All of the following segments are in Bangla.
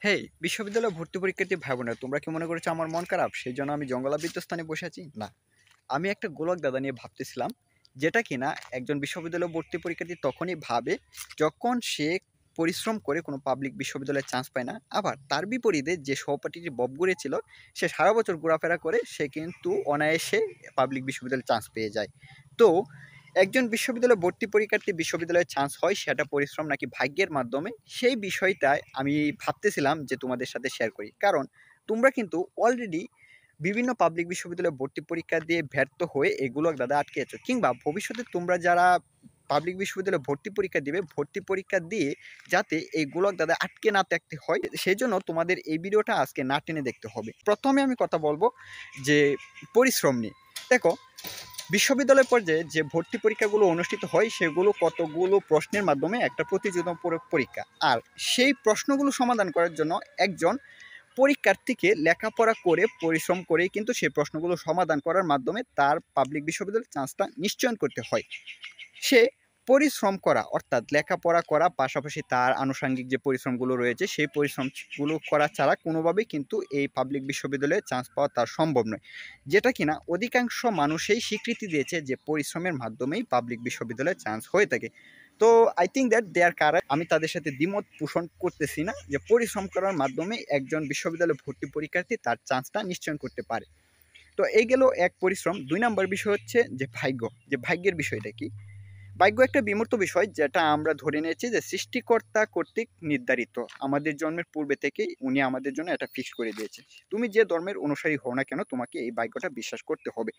হেই, বিশ্ববিদ্যালয়ে ভর্তি পরীক্ষার্থী ভাই বোনেরা, তোমরা কি মনে করেছো আমার মন খারাপ সেই জন্য আমি জঙ্গলাবৃত স্থানে বসে আছি? না, আমি একটা গোলক দাদা নিয়ে ভাবতেছিলাম, যেটা কিনা একজন বিশ্ববিদ্যালয়ে ভর্তি পরীক্ষার্থী তখনই ভাবে যখন সে পরিশ্রম করে কোনো পাবলিক বিশ্ববিদ্যালয়ে চান্স পায় না। আবার তার বিপরীতে যে সহপাঠীটি বব ঘুরেছিল, সে সারা বছর ঘোরাফেরা করে, সে কিন্তু অনায়াসে পাবলিক বিশ্ববিদ্যালয়ে চান্স পেয়ে যায়। তো একজন বিশ্ববিদ্যালয়ে ভর্তি পরীক্ষার্থী বিশ্ববিদ্যালয়ে চান্স হয় সেটা পরিশ্রম নাকি ভাগ্যের মাধ্যমে, সেই বিষয়টায় আমি ভাবতেছিলাম যে তোমাদের সাথে শেয়ার করি। কারণ তোমরা কিন্তু অলরেডি বিভিন্ন পাবলিক বিশ্ববিদ্যালয়ে ভর্তি পরীক্ষা দিয়ে ব্যর্থ হয়ে এগুলো দাদা আটকে আছো, কিংবা ভবিষ্যতে তোমরা যারা পাবলিক বিশ্ববিদ্যালয়ে ভর্তি পরীক্ষা দিবে, ভর্তি পরীক্ষা দিয়ে যাতে এই গোলক দাদা আটকে না থাকতে হয়, সেই জন্য তোমাদের এই ভিডিওটা আজকে না টেনে দেখতে হবে। প্রথমে আমি কথা বলবো যে পরিশ্রম নিয়ে। দেখো, বিশ্ববিদ্যালয় পর্যায়ে যে ভর্তি পরীক্ষাগুলো অনুষ্ঠিত হয় সেগুলো কতগুলো প্রশ্নের মাধ্যমে একটা প্রতিযোগিতামূলক পরীক্ষা। আর সেই প্রশ্নগুলো সমাধান করার জন্য একজন পরীক্ষার্থীকে লেখাপড়া করে পরিশ্রম করে কিন্তু সেই প্রশ্নগুলো সমাধান করার মাধ্যমে তার পাবলিক বিশ্ববিদ্যালয়ের চান্সটা নিশ্চয়ন করতে হয়। সে পরিশ্রম করা অর্থাৎ লেখাপড়া করা পাশাপাশি তার আনুষঙ্গিক যে পরিশ্রমগুলো রয়েছে সেই পরিশ্রমগুলো করা ছাড়া কোনোভাবেই কিন্তু এই পাবলিক বিশ্ববিদ্যালয়ে চান্স পাওয়া তার সম্ভব নয়। যেটা কিনা অধিকাংশ মানুষই স্বীকৃতি দিয়েছে যে পরিশ্রমের মাধ্যমেই পাবলিক বিশ্ববিদ্যালয়ে চান্স হয়ে থাকে। তো I think that they are correct. আমি তাদের সাথে দ্বিমত পোষণ করতেছি না যে পরিশ্রম করার মাধ্যমে একজন বিশ্ববিদ্যালয়ে ভর্তি পরীক্ষার্থী তার চান্সটা নিশ্চয়ন করতে পারে। তো এই গেল এক পরিশ্রম। ২ নাম্বার বিষয় হচ্ছে যে ভাগ্য। যে ভাগ্যের বিষয়টা কি? ভাগ্য একটা বিমূর্ত বিষয়, যেটা আমরা ধরে নিয়েছি যে সৃষ্টিকর্তা কর্তৃক নির্ধারিত। আমাদের জন্মের পূর্বে থেকেই উনি আমাদের জন্য এটা ফিক্স করে দিয়েছে। তুমি যে ধর্মের অনুসারী হও না কেন, তোমাকে এই ভাগ্যটা বিশ্বাস করতে হবে।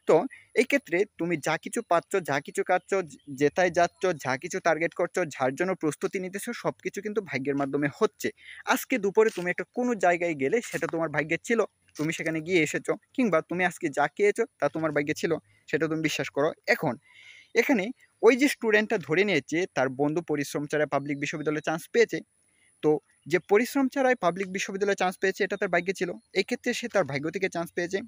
তো এই ক্ষেত্রে তুমি যা কিছু পাচ্ছ, যা কিছু খাচ্ছ, যেথায় যাচ্ছ, যা কিছু টার্গেট করছো, যার জন্য প্রস্তুতি নিতেছো, সবকিছু কিন্তু ভাগ্যের মাধ্যমে হচ্ছে। আজকে দুপুরে তুমি একটা কোনো জায়গায় গেলে সেটা তোমার ভাগ্যে ছিল, তুমি সেখানে গিয়ে এসেছো। কিংবা তুমি আজকে যা খেয়েছো তা তোমার ভাগ্যে ছিল, সেটা তুমি বিশ্বাস করো। এখন এখানে ওই যে স্টুডেন্টটা ধরে নিয়েছে তার বন্ধু পরিশ্রম ছাড়া পাবলিক বিশ্ববিদ্যালয়ে চান্স পেয়েছে। তো যে পরিশ্রম ছাড়াই পাবলিক বিশ্ববিদ্যালয়ে চান্স পেয়েছে এটা তার ভাগ্যে ছিল। এই ক্ষেত্রে সে তার ভাগ্য থেকে চান্স পেয়েছে।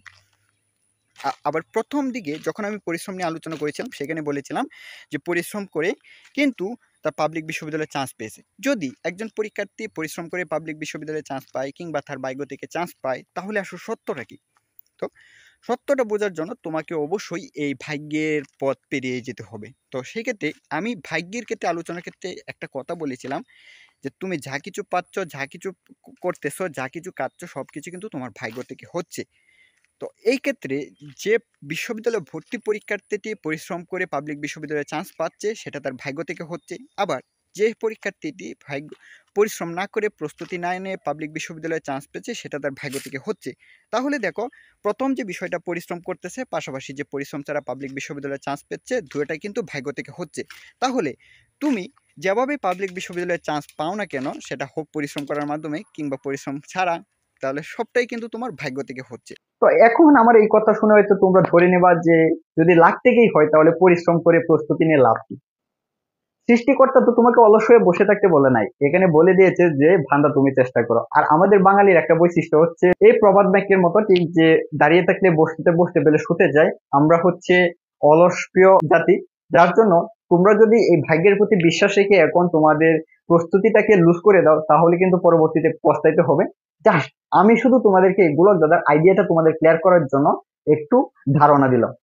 আবার প্রথম দিকে যখন আমি পরিশ্রম নিয়ে আলোচনা করেছিলাম সেখানে বলেছিলাম যে পরিশ্রম করে কিন্তু তার পাবলিক বিশ্ববিদ্যালয়ে চান্স পেয়েছে। যদি একজন পরীক্ষার্থী পরিশ্রম করে পাবলিক বিশ্ববিদ্যালয়ে চান্স পায় কিংবা তার ভাগ্য থেকে চান্স পায়, তাহলে আসলে সত্যটা কি? তো সত্যটা বোঝার জন্য তোমাকে অবশ্যই এই ভাগ্যের পথ পেরিয়ে যেতে হবে। তো সেক্ষেত্রে আমি ভাগ্যের ক্ষেত্রে আলোচনার ক্ষেত্রে একটা কথা বলেছিলাম যে তুমি যা কিছু পাচ্ছ, যা কিছু করতেছো, যা কিছু খাচ্ছ, সব কিছু কিন্তু তোমার ভাগ্য থেকে হচ্ছে। তো এই ক্ষেত্রে যে বিশ্ববিদ্যালয়ে ভর্তি পরীক্ষার্থীটি পরিশ্রম করে পাবলিক বিশ্ববিদ্যালয়ে চান্স পাচ্ছে সেটা তার ভাগ্য থেকে হচ্ছে। আবার যে পরীক্ষার্থীটি ভাগ্য পরিশ্রম না করে প্রস্তুতি না নিয়ে পাবলিক বিশ্ববিদ্যালয়ে চান্স পেয়েছে সেটা তার ভাগ্য থেকে হচ্ছে। তাহলে দেখো, প্রথম যে বিষয়টা পরিশ্রম করতেছে, পাশাপাশি যে পরিশ্রম ছাড়া পাবলিক বিশ্ববিদ্যালয়ে চান্স পেচ্ছে, দুটোটাই কিন্তু ভাগ্য থেকে হচ্ছে। তাহলে তুমি যেভাবে পাবলিক বিশ্ববিদ্যালয়ে চান্স পাও না কেন, সেটা হোক পরিশ্রম করার মাধ্যমে কিংবা পরিশ্রম ছাড়া, তাহলে সবটাই কিন্তু তোমার ভাগ্য থেকে হচ্ছে। তো এখন আমার এই কথা শুনে হয়তো তোমরা ধরে নেবা যে যদি লাখ থেকেই হয় তাহলে পরিশ্রম করে প্রস্তুতি নিয়ে লাভ কি? সৃষ্টিকর্তা তো তোমাকে অলস হয়ে বসে থাকতে বলে নাই, এখানে বলে দিয়েছে যে ভান্দা তুমি চেষ্টা করো। আর আমাদের বাঙালির একটা বৈশিষ্ট্য হচ্ছে এই প্রবাদ বাক্যের মতো ঠিক যে দাঁড়িয়ে থাকলে বসতে বসতে পেলে শুতে যায়। আমরা হচ্ছে অলস প্রিয় জাতি, যার জন্য তোমরা যদি এই ভাগ্যের প্রতি বিশ্বাস রেখে এখন তোমাদের প্রস্তুতিটাকে লুজ করে দাও তাহলে কিন্তু পরবর্তীতে পস্তাইতে হবে। জাস্ট আমি শুধু তোমাদেরকে এই গোলক দাদার আইডিয়াটা তোমাদের ক্লিয়ার করার জন্য একটু ধারণা দিলাম।